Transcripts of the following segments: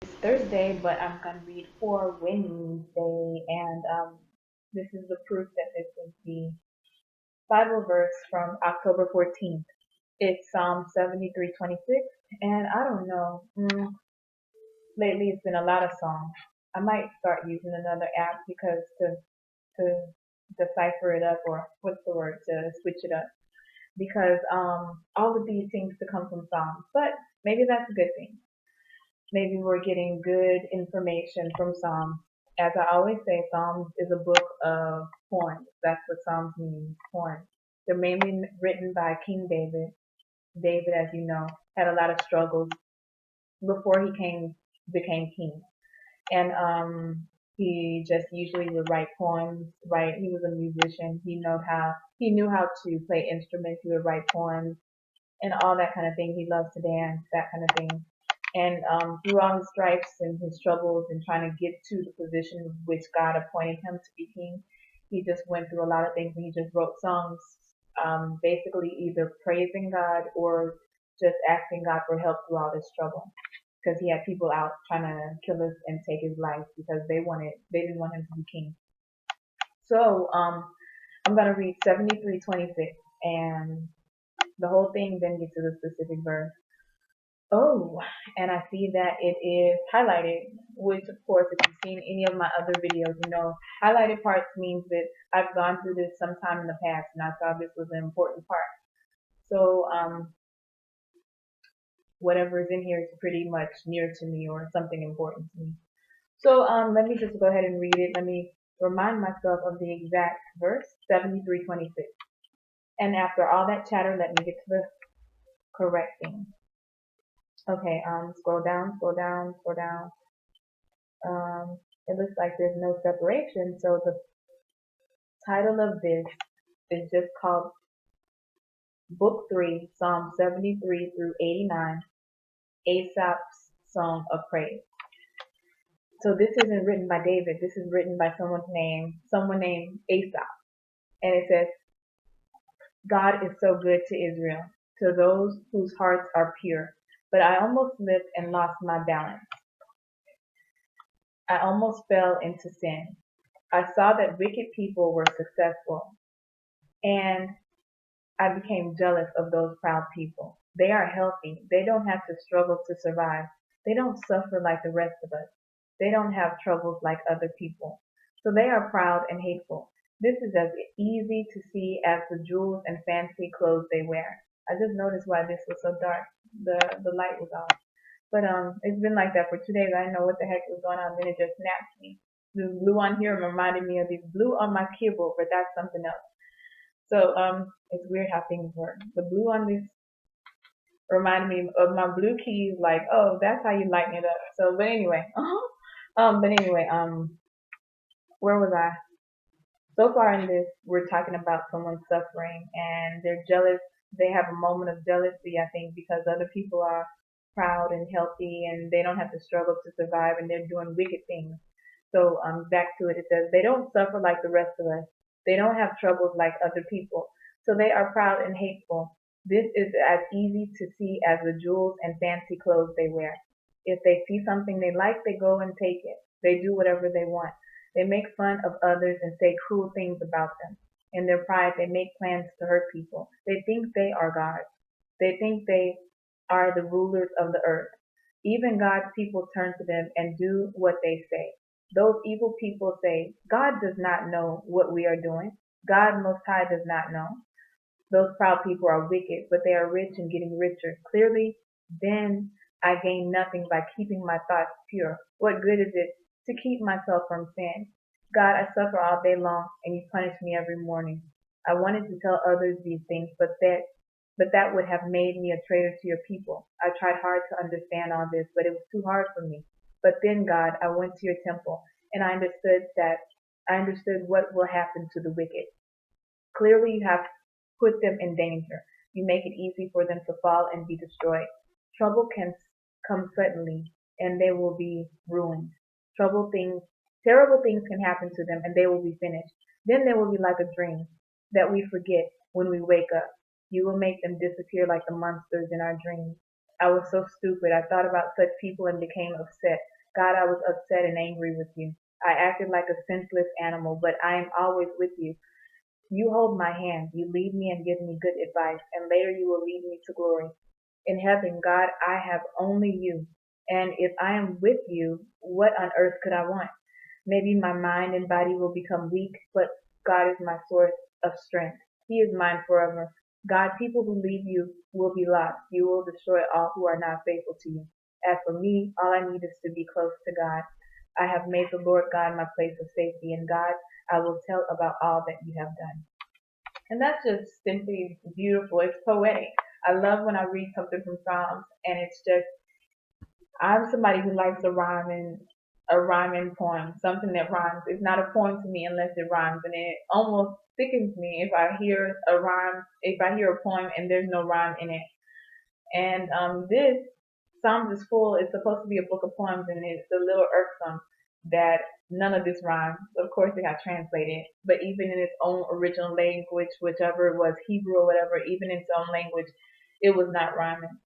It's Thursday, but I'm gonna read for Wednesday, and this is the proof that this is the Bible verse from October 14th. It's Psalm 73:26, and I don't know. Lately, it's been a lot of songs. I might start using another app because to decipher it up, or what's the word, to switch it up, because all of these seems to come from Psalms, but maybe that's a good thing. Maybe we're getting good information from Psalms. As I always say, Psalms is a book of poems. That's what Psalms means, poems. They're mainly written by King David. David, as you know, had a lot of struggles before he became king. And he just usually would write poems, right? He was a musician. He knew how to play instruments. He would write poems and all that kind of thing. He loves to dance, that kind of thing. And through all his stripes and his struggles and trying to get to the position which God appointed him to be king, he just went through a lot of things, and he just wrote songs, basically either praising God or just asking God for help through all this struggle. Because he had people out trying to kill us and take his life because they didn't want him to be king. So I'm gonna read 73:26, and the whole thing, then get to the specific verse. Oh, and I see that it is highlighted, which of course, if you've seen any of my other videos, you know, highlighted parts means that I've gone through this sometime in the past and I thought this was an important part. So, whatever is in here is pretty much near to me or something important to me. So, let me just go ahead and read it. Let me remind myself of the exact verse, 73:26. And after all that chatter, let me get to the correct thing. Okay, scroll down, scroll down, scroll down. It looks like there's no separation. So the title of this is just called Book 3, Psalm 73 through 89, Asaph's Song of Praise. So this isn't written by David. This is written by someone named Asaph. And it says, God is so good to Israel, to those whose hearts are pure. But I almost slipped and lost my balance. I almost fell into sin. I saw that wicked people were successful, and I became jealous of those proud people. They are healthy. They don't have to struggle to survive. They don't suffer like the rest of us. They don't have troubles like other people. So they are proud and hateful. This is as easy to see as the jewels and fancy clothes they wear. I just noticed why this was so dark. The light was off. But it's been like that for 2 days. I didn't know what the heck was going on. Then it just snapped me. The blue on here reminded me of these blue on my keyboard, but that's something else. So it's weird how things work. The blue on this reminded me of my blue keys. Like, oh, that's how you lighten it up. So, but anyway, where was I? So far in this, we're talking about someone suffering and they're jealous. They have a moment of jealousy, I think, because other people are proud and healthy and they don't have to struggle to survive and they're doing wicked things. So back to it, it says, they don't suffer like the rest of us. They don't have troubles like other people. So they are proud and hateful. This is as easy to see as the jewels and fancy clothes they wear. If they see something they like, they go and take it. They do whatever they want. They make fun of others and say cruel things about them. In their pride, they make plans to hurt people. They think they are God. They think they are the rulers of the earth. Even God's people turn to them and do what they say. Those evil people say, God does not know what we are doing. God Most High does not know. Those proud people are wicked, but they are rich and getting richer. Clearly, then I gain nothing by keeping my thoughts pure. What good is it to keep myself from sin? God, I suffer all day long, and you punish me every morning. I wanted to tell others these things, but that would have made me a traitor to your people. I tried hard to understand all this, but it was too hard for me. But then, God, I went to your temple, and I understood what will happen to the wicked. Clearly, you have put them in danger. You make it easy for them to fall and be destroyed. Trouble can come suddenly, and they will be ruined. Terrible things can happen to them, and they will be finished. Then they will be like a dream that we forget when we wake up. You will make them disappear like the monsters in our dreams. I was so stupid. I thought about such people and became upset. God, I was upset and angry with you. I acted like a senseless animal, but I am always with you. You hold my hand. You lead me and give me good advice, and later you will lead me to glory. In heaven, God, I have only you. And if I am with you, what on earth could I want? Maybe my mind and body will become weak, but God is my source of strength. He is mine forever. God, people who leave you will be lost. You will destroy all who are not faithful to you. As for me, all I need is to be close to God. I have made the Lord God my place of safety, and God, I will tell about all that you have done. And that's just simply beautiful. It's poetic. I love when I read something from Psalms and it's just I'm somebody who likes a rhyming poem, something that rhymes. It's not a poem to me unless it rhymes, and it almost sickens me if I hear a rhyme, if I hear a poem and there's no rhyme in it. And this Psalms is full. It's supposed to be a book of poems, and it's a little irksome that none of this rhymes. Of course, it got translated, but even in its own original language, whichever it was Hebrew or whatever, even in its own language, it was not rhyming.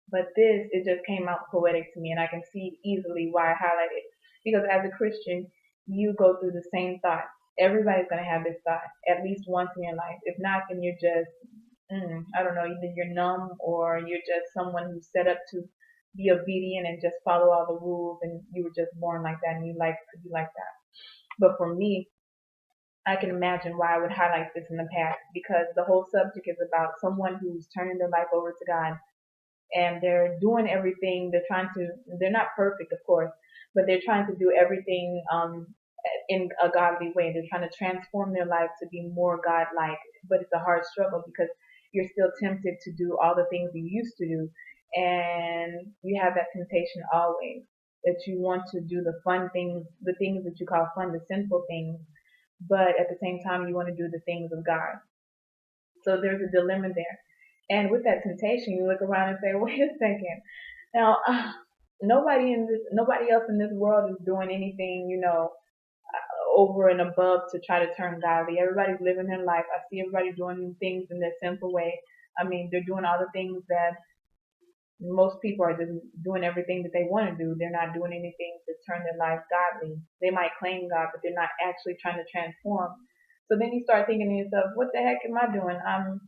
But this, it just came out poetic to me, and I can see easily why I highlighted it. Because as a Christian, you go through the same thoughts. Everybody's going to have this thought at least once in your life. If not, then you're just, I don't know, either you're numb or you're just someone who's set up to be obedient and just follow all the rules, and you were just born like that and you like to be like that. But for me, I can imagine why I would highlight this in the past because the whole subject is about someone who's turning their life over to God and they're doing everything. They're not perfect, of course, but they're trying to do everything in a godly way. They're trying to transform their life to be more God-like, but it's a hard struggle because you're still tempted to do all the things you used to do, and you have that temptation always that you want to do the fun things, the things that you call fun, the sinful things, but at the same time you want to do the things of God. So there's a dilemma there. And with that temptation, you look around and say, wait a second. Now, nobody else in this world is doing anything, over and above to try to turn godly. Everybody's living their life. I see everybody doing things in their simple way. I mean, they're doing all the things that most people are just doing everything that they want to do. They're not doing anything to turn their life godly. They might claim God, but they're not actually trying to transform. So then you start thinking to yourself, what the heck am I doing? I'm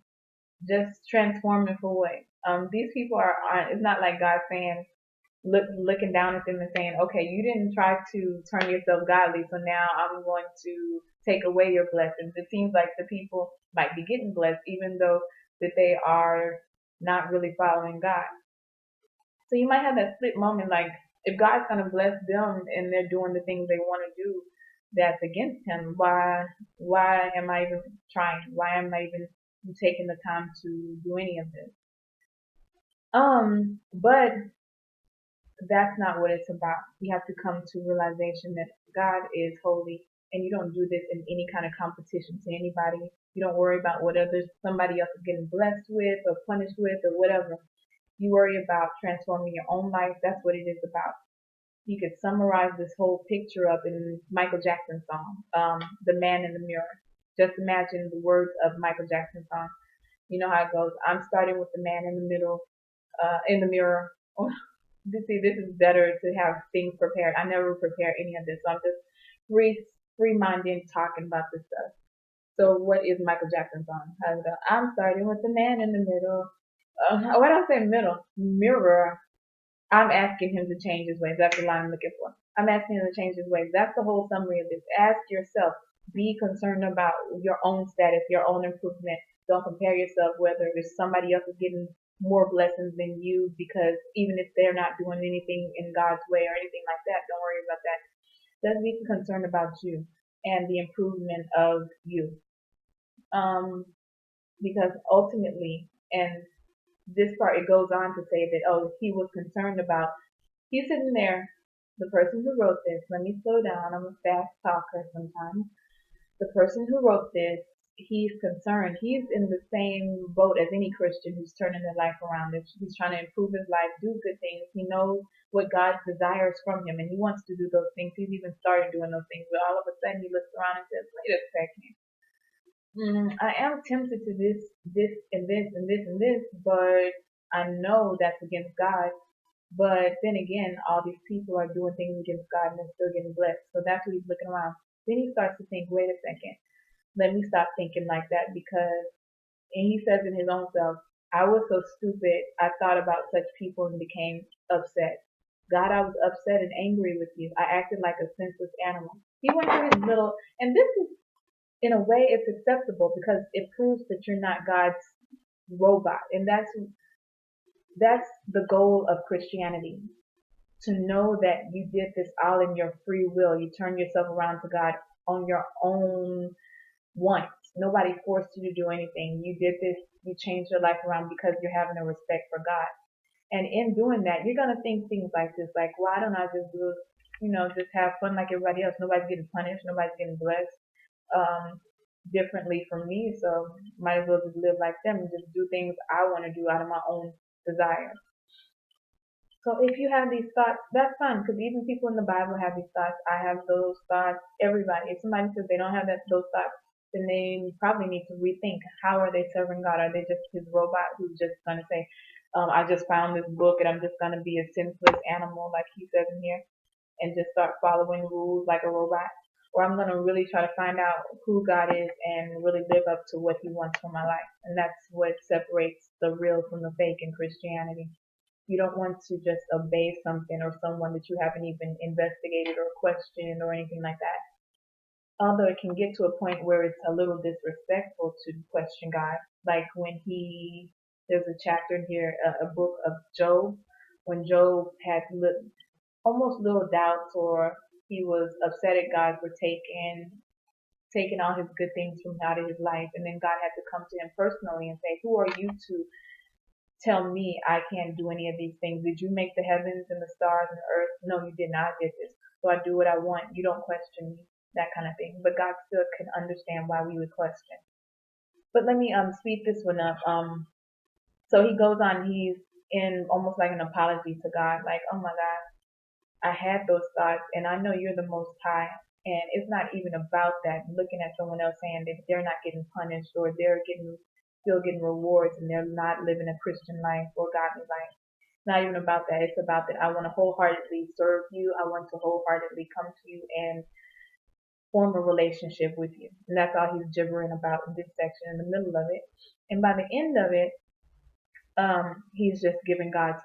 just transforming for what? These people are it's not like God saying, looking down at them and saying, okay, you didn't try to turn yourself godly, so now I'm going to take away your blessings. It seems like the people might be getting blessed, even though that they are not really following God. So you might have that split moment, like if God's gonna bless them and they're doing the things they want to do that's against Him, why am I even trying? Why am I even taking the time to do any of this? But that's not what it's about. You have to come to realization that God is holy and you don't do this in any kind of competition to anybody. You don't worry about what somebody else is getting blessed with or punished with or whatever. You worry about transforming your own life. That's what it is about. You could summarize this whole picture up in Michael Jackson's song, The Man in the Mirror. Just imagine the words of Michael Jackson's song. You know how it goes. I'm starting with the man in the middle, in the mirror. See, this is better to have things prepared. I never prepare any of this. So I'm just free minded talking about this stuff. So what is Michael Jackson's song? How does it go? I'm starting with the man in the middle. Why do I say middle? Mirror. I'm asking him to change his ways. That's the line I'm looking for. I'm asking him to change his ways. That's the whole summary of this. Ask yourself. Be concerned about your own status, your own improvement. Don't compare yourself whether there's somebody else is getting more blessings than you because even if they're not doing anything in God's way or anything like that, don't worry about that. Just be concerned about you and the improvement of you. Because ultimately, and this part it goes on to say that he was concerned about he's sitting there, the person who wrote this, let me slow down, I'm a fast talker sometimes. The person who wrote this, he's concerned. He's in the same boat as any Christian who's turning their life around. He's trying to improve his life, do good things. He knows what God desires from him, and he wants to do those things. He's even started doing those things, but all of a sudden he looks around and says, wait a second. I am tempted to this, and this, and this, and this, but I know that's against God, but then again, all these people are doing things against God and they're still getting blessed. So that's what he's looking around. Then he starts to think, wait a second, let me stop thinking like that because, and he says in his own self, I was so stupid, I thought about such people and became upset. God, I was upset and angry with you. I acted like a senseless animal. He went through his little, and this is, in a way, it's acceptable because it proves that you're not God's robot. And that's the goal of Christianity, to know that you did this all in your free will. You turn yourself around to God on your own want. Nobody forced you to do anything. You did this, you changed your life around because you're having a respect for God. And in doing that, you're going to think things like this, like, why don't I just do, just have fun like everybody else? Nobody's getting punished. Nobody's getting blessed differently from me. So might as well just live like them and just do things I want to do out of my own desire. So if you have these thoughts, that's fine because even people in the Bible have these thoughts. I have those thoughts. Everybody. If somebody says they don't have those thoughts, then they probably need to rethink how are they serving God? Are they just his robot who's just going to say, I just found this book and I'm just going to be a senseless animal like he says in here and just start following rules like a robot? Or I'm going to really try to find out who God is and really live up to what he wants for my life. And that's what separates the real from the fake in Christianity. You don't want to just obey something or someone that you haven't even investigated or questioned or anything like that. Although it can get to a point where it's a little disrespectful to question God, like when there's a chapter here, a book of Job, when Job had almost little doubts, or he was upset at God for taking all his good things from out of his life, and then God had to come to him personally and say, "Who are you to tell me I can't do any of these things? Did you make the heavens and the stars and the earth? No, you did not. I did this. So I do what I want. You don't question me." That kind of thing. But God still can understand why we would question. But let me speed this one up. So he goes on. He's in almost like an apology to God, like, "Oh my God, I had those thoughts, and I know you're the Most High, and it's not even about that. Looking at someone else saying that they're not getting punished or they're still getting rewards and they're not living a Christian life or godly life. It's not even about that. It's about that I want to wholeheartedly serve you. I want to wholeheartedly come to you and form a relationship with you." And that's all he's gibbering about in this section in the middle of it. And by the end of it, he's just giving God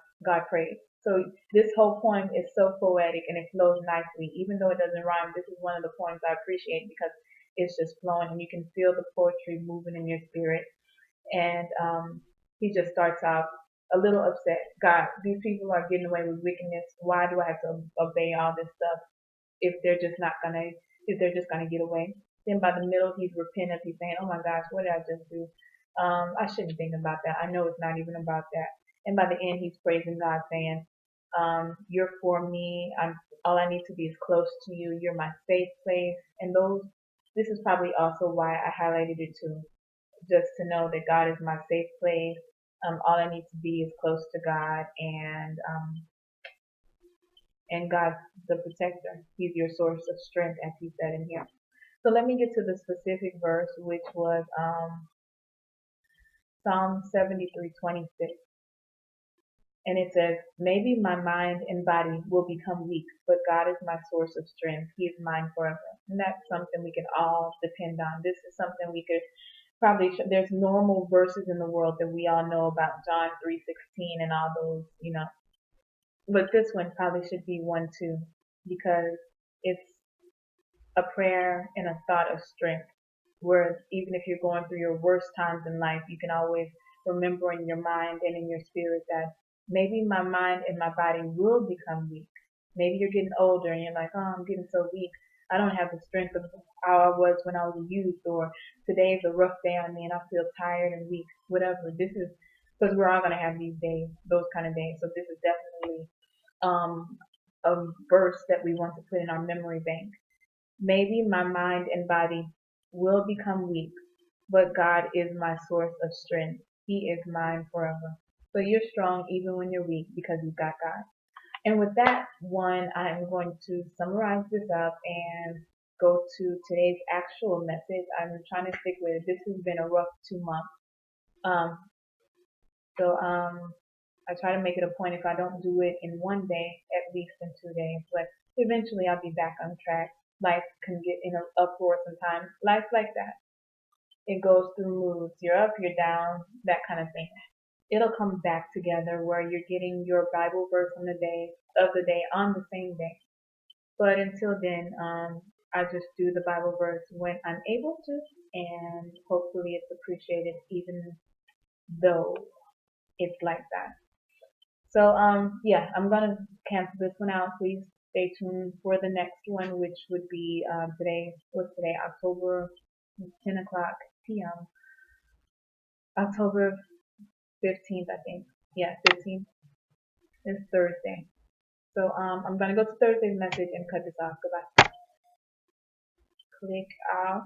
praise. So this whole poem is so poetic and it flows nicely, even though it doesn't rhyme. This is one of the poems I appreciate because it's just flowing and you can feel the poetry moving in your spirit. And he just starts out a little upset. God, these people are getting away with wickedness. Why do I have to obey all this stuff if they're just not gonna if they're just gonna get away? Then by the middle, he's repentant. He's saying, "Oh my gosh, what did I just do? I shouldn't think about that. I know it's not even about that." And by the end, he's praising God, saying, "You're for me. All I need to be is close to you. You're my safe place." And this is probably also why I highlighted it too, just to know that God is my safe place. All I need to be is close to God, and God's the protector. He's your source of strength, as he said in here. So let me get to the specific verse, which was Psalm 73:26. And it says, "Maybe my mind and body will become weak, but God is my source of strength. He is mine forever." And that's something we can all depend on. This is something we could probably, there's normal verses in the world that we all know about, John 3:16 and all those, but this one probably should be one too, because it's a prayer and a thought of strength, where even if you're going through your worst times in life, you can always remember in your mind and in your spirit that maybe my mind and my body will become weak. Maybe you're getting older and you're like, "Oh, I'm getting so weak. I don't have the strength of how I was when I was a youth," or "Today's a rough day on me and I feel tired and weak." Whatever. This is because we're all going to have these days, those kind of days. So this is definitely a verse that we want to put in our memory bank. Maybe my mind and body will become weak, but God is my source of strength. He is mine forever. So you're strong even when you're weak because you've got God. And with that one, I'm going to summarize this up and go to today's actual message. I'm trying to stick with it. This has been a rough 2 months. Um, so I try to make it a point, if I don't do it in one day, at least in 2 days. But eventually I'll be back on track. Life can get in an uproar sometimes. Life's like that. It goes through moods. You're up, you're down, that kind of thing. It'll come back together where you're getting your Bible verse on the day on the same day. But until then, I just do the Bible verse when I'm able to, and hopefully it's appreciated even though it's like that. So yeah, I'm gonna cancel this one out. Please stay tuned for the next one, which would be what's today, October 10 o'clock p.m. October 15th, I think. Yeah, 15th is Thursday. So I'm gonna go to Thursday's message and cut this off. Goodbye. Click off.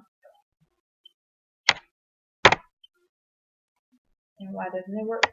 And why doesn't it work?